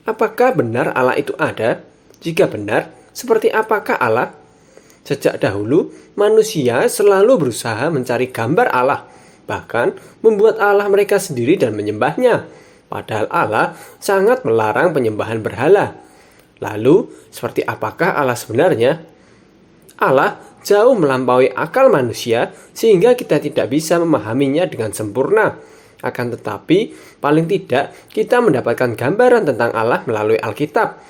Apakah benar Allah itu ada? Jika benar, seperti apakah Allah? Sejak dahulu, manusia selalu berusaha mencari gambar Allah, bahkan membuat Allah mereka sendiri dan menyembahnya. Padahal Allah sangat melarang penyembahan berhala. Lalu, seperti apakah Allah sebenarnya? Allah jauh melampaui akal manusia sehingga kita tidak bisa memahaminya dengan sempurna. Akan tetapi, paling tidak kita mendapatkan gambaran tentang Allah melalui Alkitab.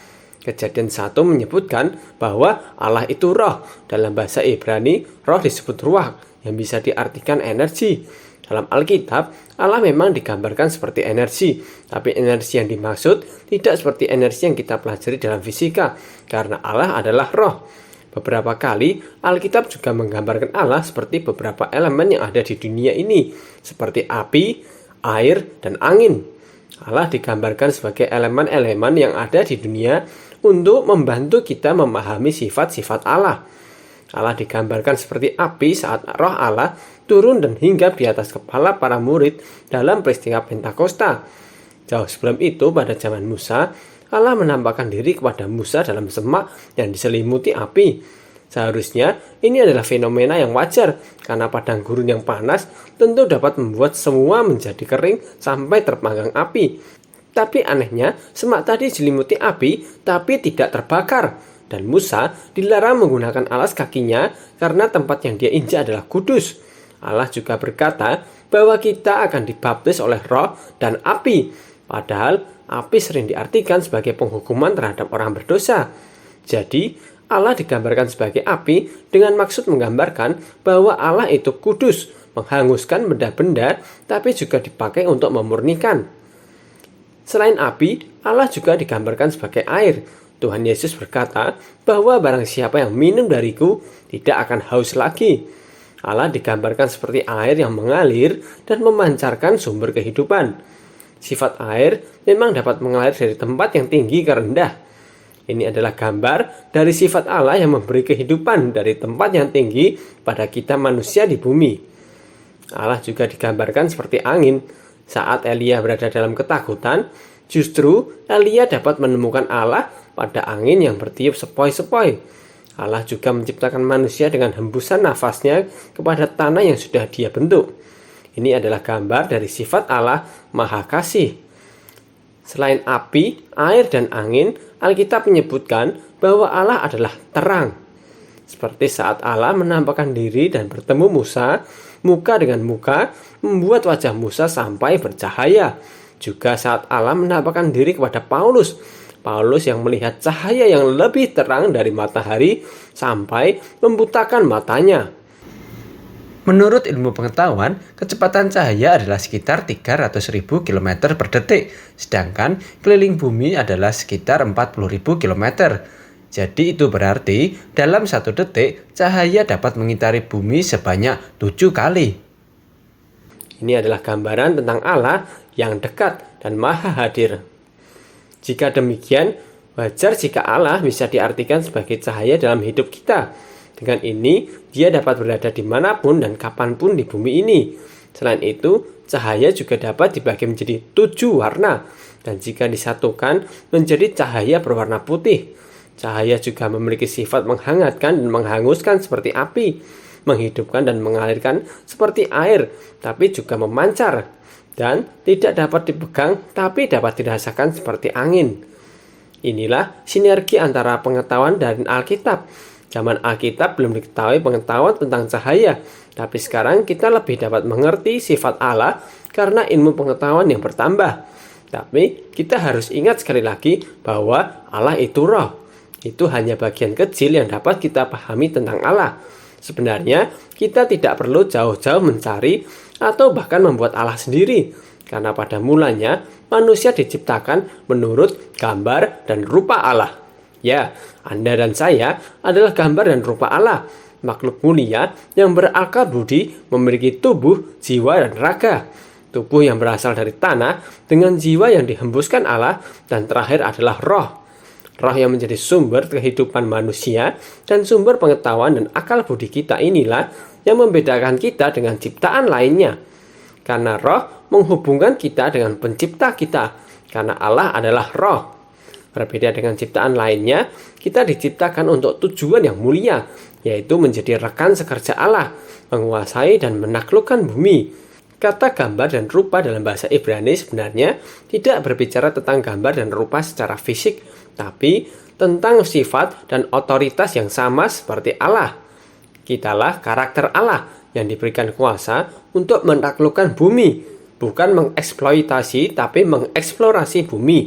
Kejadian 1 menyebutkan bahwa Allah itu roh. Dalam bahasa Ibrani, roh disebut ruach, yang bisa diartikan energi. Dalam Alkitab, Allah memang digambarkan seperti energi, tapi energi yang dimaksud tidak seperti energi yang kita pelajari dalam fisika, karena Allah adalah roh. Beberapa kali, Alkitab juga menggambarkan Allah seperti beberapa elemen yang ada di dunia ini, seperti api, air, dan angin. Allah digambarkan sebagai elemen-elemen yang ada di dunia untuk membantu kita memahami sifat-sifat Allah. Allah digambarkan seperti api saat roh Allah turun dan hinggap di atas kepala para murid dalam peristiwa Pentakosta. Jauh sebelum itu, pada zaman Musa, Allah menampakkan diri kepada Musa dalam semak yang diselimuti api. Seharusnya ini adalah fenomena yang wajar, karena padang gurun yang panas tentu dapat membuat semua menjadi kering sampai terpanggang api. Tapi anehnya, semak tadi diselimuti api tapi tidak terbakar. Dan Musa dilarang menggunakan alas kakinya karena tempat yang dia injak adalah kudus. Allah juga berkata bahwa kita akan dibaptis oleh roh dan api. Padahal api sering diartikan sebagai penghukuman terhadap orang berdosa. Jadi Allah digambarkan sebagai api dengan maksud menggambarkan bahwa Allah itu kudus, menghanguskan benda-benda, tapi juga dipakai untuk memurnikan. Selain api, Allah juga digambarkan sebagai air. Tuhan Yesus berkata bahwa barang siapa yang minum dariku tidak akan haus lagi. Allah digambarkan seperti air yang mengalir dan memancarkan sumber kehidupan. Sifat air memang dapat mengalir dari tempat yang tinggi ke rendah. Ini adalah gambar dari sifat Allah yang memberi kehidupan dari tempat yang tinggi pada kita manusia di bumi. Allah juga digambarkan seperti angin. Saat Elia berada dalam ketakutan, justru Elia dapat menemukan Allah pada angin yang bertiup sepoi-sepoi. Allah juga menciptakan manusia dengan hembusan nafasnya kepada tanah yang sudah dia bentuk. Ini adalah gambar dari sifat Allah Maha Kasih. Selain api, air, dan angin, Alkitab menyebutkan bahwa Allah adalah terang. Seperti saat Allah menampakkan diri dan bertemu Musa, muka dengan muka, membuat wajah Musa sampai bercahaya. Juga saat Allah menampakkan diri kepada Paulus yang melihat cahaya yang lebih terang dari matahari sampai membutakan matanya. Menurut ilmu pengetahuan, kecepatan cahaya adalah sekitar 300.000 km per detik, sedangkan keliling bumi adalah sekitar 40.000 km. Jadi itu berarti dalam 1 detik, cahaya dapat mengitari bumi sebanyak 7 kali. Ini adalah gambaran tentang Allah yang dekat dan maha hadir. Jika demikian, wajar jika Allah bisa diartikan sebagai cahaya dalam hidup kita. Dengan ini, dia dapat berada dimanapun dan kapanpun di bumi ini. Selain itu, cahaya juga dapat dibagi menjadi 7 warna, dan jika disatukan menjadi cahaya berwarna putih. Cahaya juga memiliki sifat menghangatkan dan menghanguskan seperti api, menghidupkan dan mengalirkan seperti air, tapi juga memancar, dan tidak dapat dipegang tapi dapat dirasakan seperti angin. Inilah sinergi antara pengetahuan dan Alkitab. Zaman Alkitab belum diketahui pengetahuan tentang cahaya, tapi sekarang kita lebih dapat mengerti sifat Allah karena ilmu pengetahuan yang bertambah. Tapi kita harus ingat sekali lagi bahwa Allah itu roh. Itu hanya bagian kecil yang dapat kita pahami tentang Allah. Sebenarnya kita tidak perlu jauh-jauh mencari atau bahkan membuat Allah sendiri, karena pada mulanya manusia diciptakan menurut gambar dan rupa Allah. Ya, Anda dan saya adalah gambar dan rupa Allah, makhluk mulia yang berakal budi, memiliki tubuh, jiwa, dan raga. Tubuh yang berasal dari tanah dengan jiwa yang dihembuskan Allah, dan terakhir adalah roh. Roh yang menjadi sumber kehidupan manusia dan sumber pengetahuan dan akal budi kita inilah yang membedakan kita dengan ciptaan lainnya. Karena roh menghubungkan kita dengan pencipta kita, karena Allah adalah roh. Berbeda dengan ciptaan lainnya, kita diciptakan untuk tujuan yang mulia, yaitu menjadi rekan sekerja Allah, menguasai dan menaklukkan bumi. Kata gambar dan rupa dalam bahasa Ibrani sebenarnya tidak berbicara tentang gambar dan rupa secara fisik, tapi tentang sifat dan otoritas yang sama seperti Allah. Kitalah karakter Allah yang diberikan kuasa untuk menaklukkan bumi, bukan mengeksploitasi tapi mengeksplorasi bumi.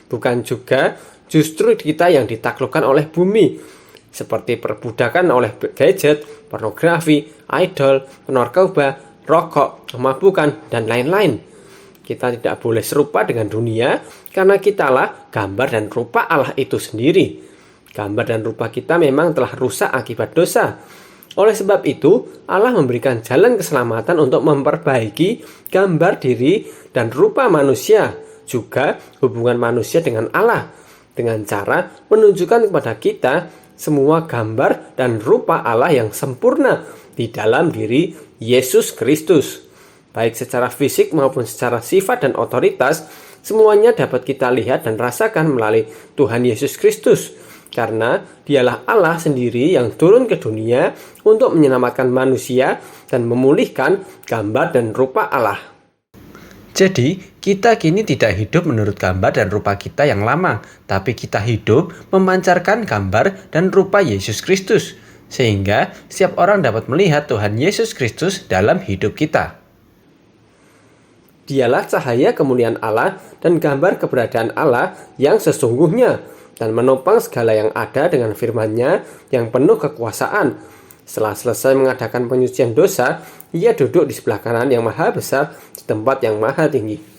Bukan juga justru kita yang ditaklukkan oleh bumi, seperti perbudakan oleh gadget, pornografi, idol, narkoba, rokok, kemabukan, dan lain-lain. Kita tidak boleh serupa dengan dunia karena kitalah gambar dan rupa Allah itu sendiri. Gambar dan rupa kita memang telah rusak akibat dosa. Oleh sebab itu, Allah memberikan jalan keselamatan untuk memperbaiki gambar diri dan rupa manusia, juga hubungan manusia dengan Allah, dengan cara menunjukkan kepada kita semua gambar dan rupa Allah yang sempurna di dalam diri Yesus Kristus. Baik secara fisik maupun secara sifat dan otoritas, semuanya dapat kita lihat dan rasakan melalui Tuhan Yesus Kristus. Karena dialah Allah sendiri yang turun ke dunia untuk menyelamatkan manusia dan memulihkan gambar dan rupa Allah. Jadi, kita kini tidak hidup menurut gambar dan rupa kita yang lama, tapi kita hidup memancarkan gambar dan rupa Yesus Kristus, sehingga setiap orang dapat melihat Tuhan Yesus Kristus dalam hidup kita. Dialah cahaya kemuliaan Allah dan gambar keberadaan Allah yang sesungguhnya, dan menopang segala yang ada dengan firman-Nya yang penuh kekuasaan. Setelah selesai mengadakan penyucian dosa, Ia duduk di sebelah kanan yang maha besar di tempat yang maha tinggi.